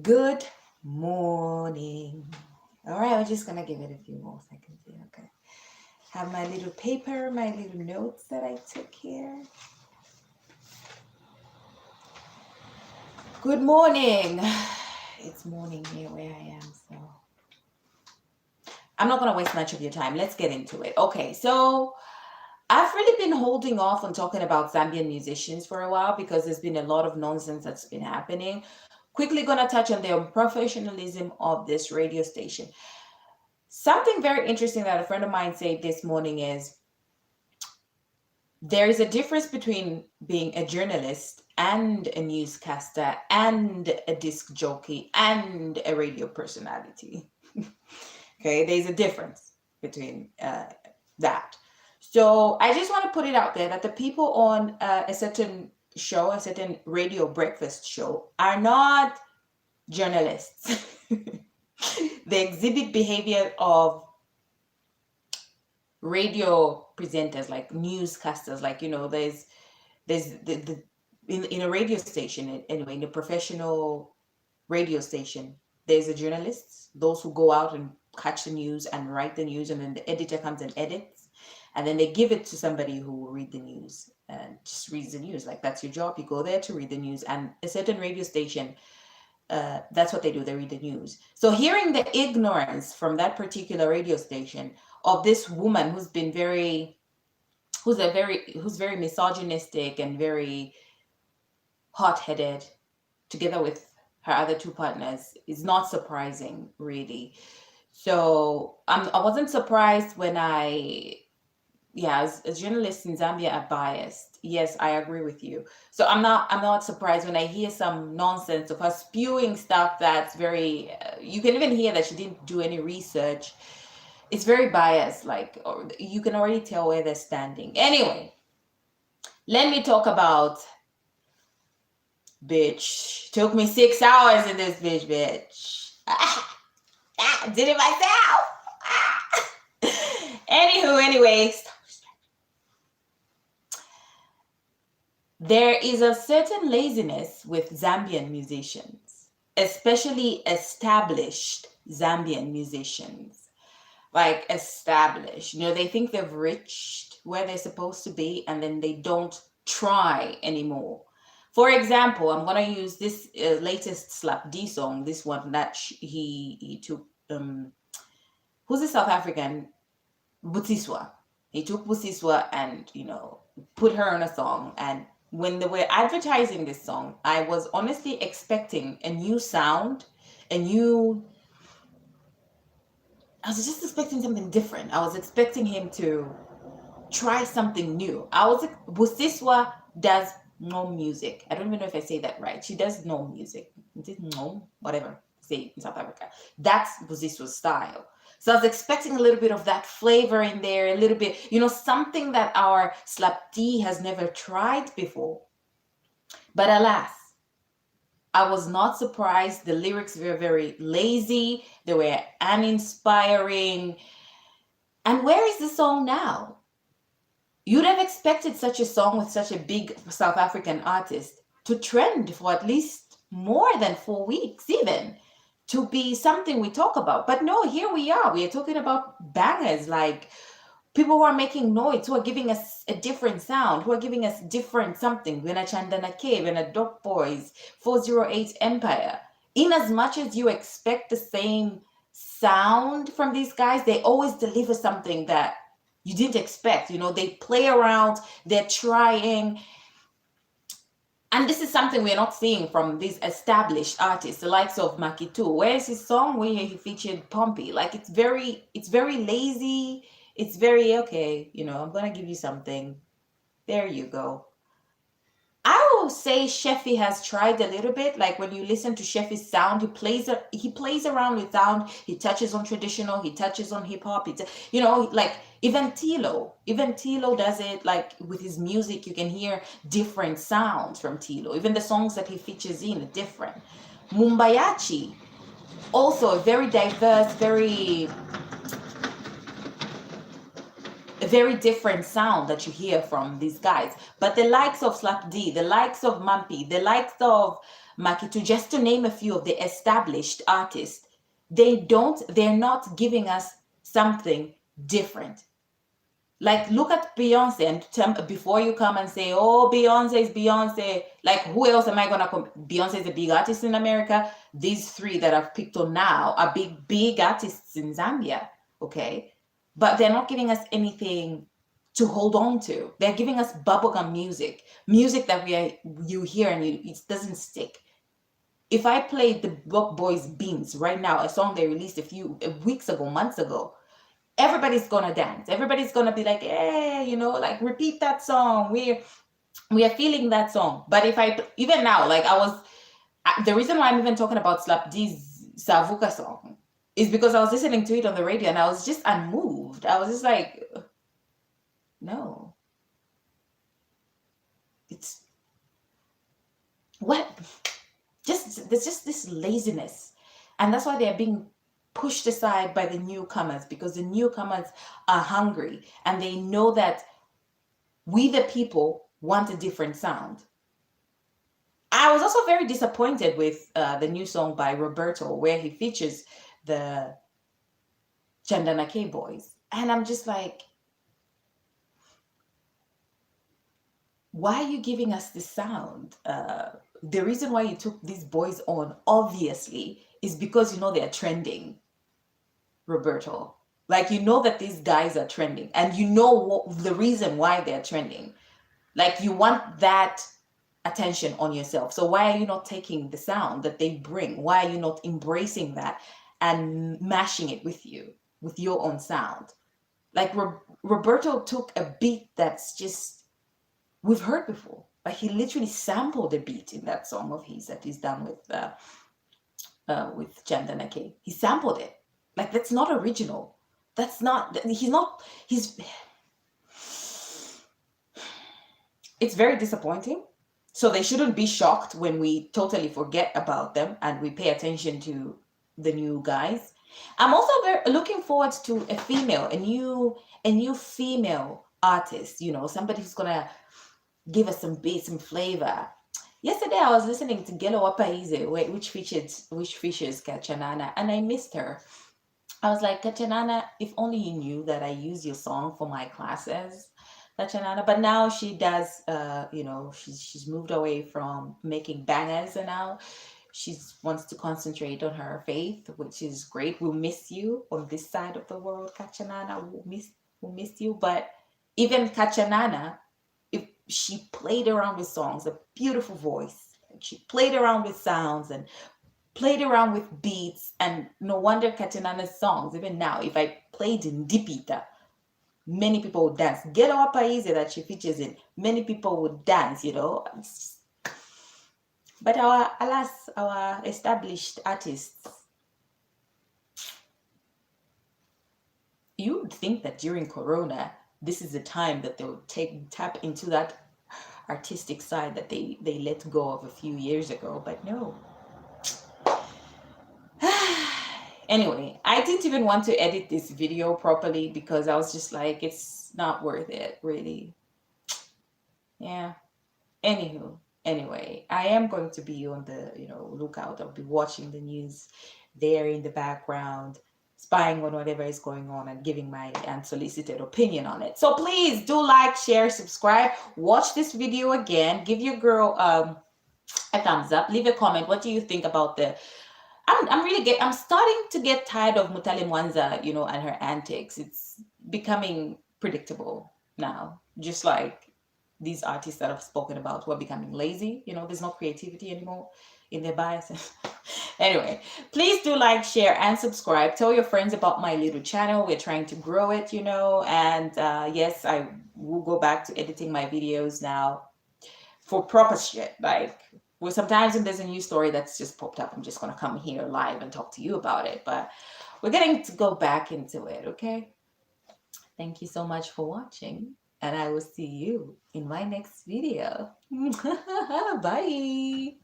Good morning. All right, we're just gonna give it a few more seconds here. Okay. Have my little paper, my little notes that I took here. Good morning. It's morning here where I am, so I'm not gonna waste much of your time. Let's get into it. Okay, so I've really been holding off on talking about Zambian musicians for a while because there's been a lot of nonsense that's been happening. Quickly gonna touch on the unprofessionalism of this radio station. Something very interesting that a friend of mine said this morning is there is a difference between being a journalist and a newscaster and a disc jockey and a radio personality. Okay, there's a difference between that. So I just want to put it out there that the people on a certain show, a certain radio breakfast show, are not journalists. They exhibit behavior of radio presenters, like newscasters, like there's the in a radio station anyway, in a professional radio station, there's a journalists, those who go out and catch the news and write the news, and then the editor comes and edits, and then they give it to somebody who will read the news and just reads the news. Like, that's your job, you go there to read the news. And a certain radio station, that's what they do, they read the news. So hearing the ignorance from that particular radio station of this woman who's very misogynistic and very hot-headed, together with her other two partners, is not surprising, really. So I wasn't surprised when as journalists in Zambia are biased. Yes, I agree with you. So I'm not surprised when I hear some nonsense of her spewing stuff that's very. You can even hear that she didn't do any research. It's very biased. Like, or you can already tell where they're standing. Anyway, let me talk about. Bitch, took me 6 hours in this bitch. Did it myself. Anyways, there is a certain laziness with Zambian musicians, especially established Zambian musicians. Like, established. They think they've reached where they're supposed to be, and then they don't try anymore. For example, I'm gonna use this latest Slap D song. This one that he took. Who's a South African? Butiswa. He took Butiswa and put her on a song. And when they were advertising this song, I was honestly expecting a new sound, I was just expecting something different. I was expecting him to try something new. Butiswa does no music. I don't even know if I say that right. She does no music. Is it no? Whatever. Say in South Africa. That's Butiswa's style. So I was expecting a little bit of that flavor in there, a little bit, something that our Slap D has never tried before. But alas, I was not surprised. The lyrics were very lazy. They were uninspiring. And where is the song now? You'd have expected such a song with such a big South African artist to trend for at least more than 4 weeks, even, to be something we talk about. But no, here we are. We are talking about bangers, like people who are making noise, who are giving us a different sound, who are giving us different something. Vena Chandana K, Vena Doc Boys, 408 Empire. In as much as you expect the same sound from these guys, they always deliver something that you didn't expect. They play around, they're trying. And this is something we're not seeing from these established artists, the likes of Makitu. Where's his song where he featured Pompey? Like, it's very lazy. It's very, okay, I'm going to give you something. There you go. I will say Sheffy has tried a little bit. Like, when you listen to Sheffy's sound, he plays around with sound. He touches on traditional. He touches on hip hop. Like even Tilo does it. Like, with his music, you can hear different sounds from Tilo. Even the songs that he features in are different. Mumbayachi, also very diverse, very very different sound that you hear from these guys. But the likes of Slap D, the likes of Mampi, the likes of Makitu, just to name a few of the established artists, they're not giving us something different. Like, look at Beyonce and before you come and say, oh, Beyonce is Beyonce. Like, who else am I going to come? Beyonce is a big artist in America. These three that I've picked on now are big artists in Zambia. Okay. But they're not giving us anything to hold on to. They're giving us bubblegum music that you hear and it doesn't stick. If I played the Block Boys Beans right now, a song they released a few weeks ago, months ago, everybody's gonna dance. Everybody's gonna be like, hey, like repeat that song. We are feeling that song. But if I even now, like the reason why I'm even talking about Slap D's Savuka song is because I was listening to it on the radio and I was just unmoved. I was just like, no. It's what? There's just this laziness. And that's why they're being pushed aside by the newcomers, because the newcomers are hungry and they know that we the people want a different sound. I was also very disappointed with the new song by Roberto where he features the Chandana K boys, and I'm just like, why are you giving us this sound? The reason why you took these boys on, obviously, is because they're trending, Roberto. Like, that these guys are trending, and the reason why they're trending. Like, you want that attention on yourself. So why are you not taking the sound that they bring? Why are you not embracing that and mashing it with your own sound? Like, Roberto took a beat that's just, we've heard before. Like, he literally sampled a beat in that song of his that he's done with Chandana K. He sampled it. Like, that's not original. It's very disappointing. So they shouldn't be shocked when we totally forget about them and we pay attention to the new guys. I'm also looking forward to a new female artist, somebody who's gonna give us some beat, some flavor. Yesterday I was listening to Gelo Wapaize, which features Kachanana, and I missed her. I was like, Kachanana, if only you knew that I use your song for my classes, Kachanana. But now she does, she's moved away from making bangers, and now she wants to concentrate on her faith, which is great. We'll miss you on this side of the world, Kachanana. We'll miss you. But even Kachanana, if she played around with songs, a beautiful voice, she played around with sounds and played around with beats, and no wonder Kachanana's songs, even now, if I played in Dipita, many people would dance. Get Up Easy that she features in, many people would dance, But our established artists, you would think that during Corona, this is the time that they would tap into that artistic side that they let go of a few years ago, but no. Anyway, I didn't even want to edit this video properly because I was just like, it's not worth it, really. Yeah. Anyway, I am going to be on the lookout. I'll be watching the news there in the background, spying on whatever is going on and giving my unsolicited opinion on it. So please do like, share, subscribe, watch this video again, give your girl a thumbs up, leave a comment. What do you think about I'm starting to get tired of Mutale Mwanza, and her antics. It's becoming predictable now, just like these artists that I've spoken about who are becoming lazy. There's no creativity anymore in their bias. Anyway, please do like, share, and subscribe. Tell your friends about my little channel. We're trying to grow it, and yes, I will go back to editing my videos now for proper shit. Like, well, sometimes when there's a new story that's just popped up, I'm just going to come here live and talk to you about it. But we're getting to go back into it, okay? Thank you so much for watching, and I will see you in my next video. Bye.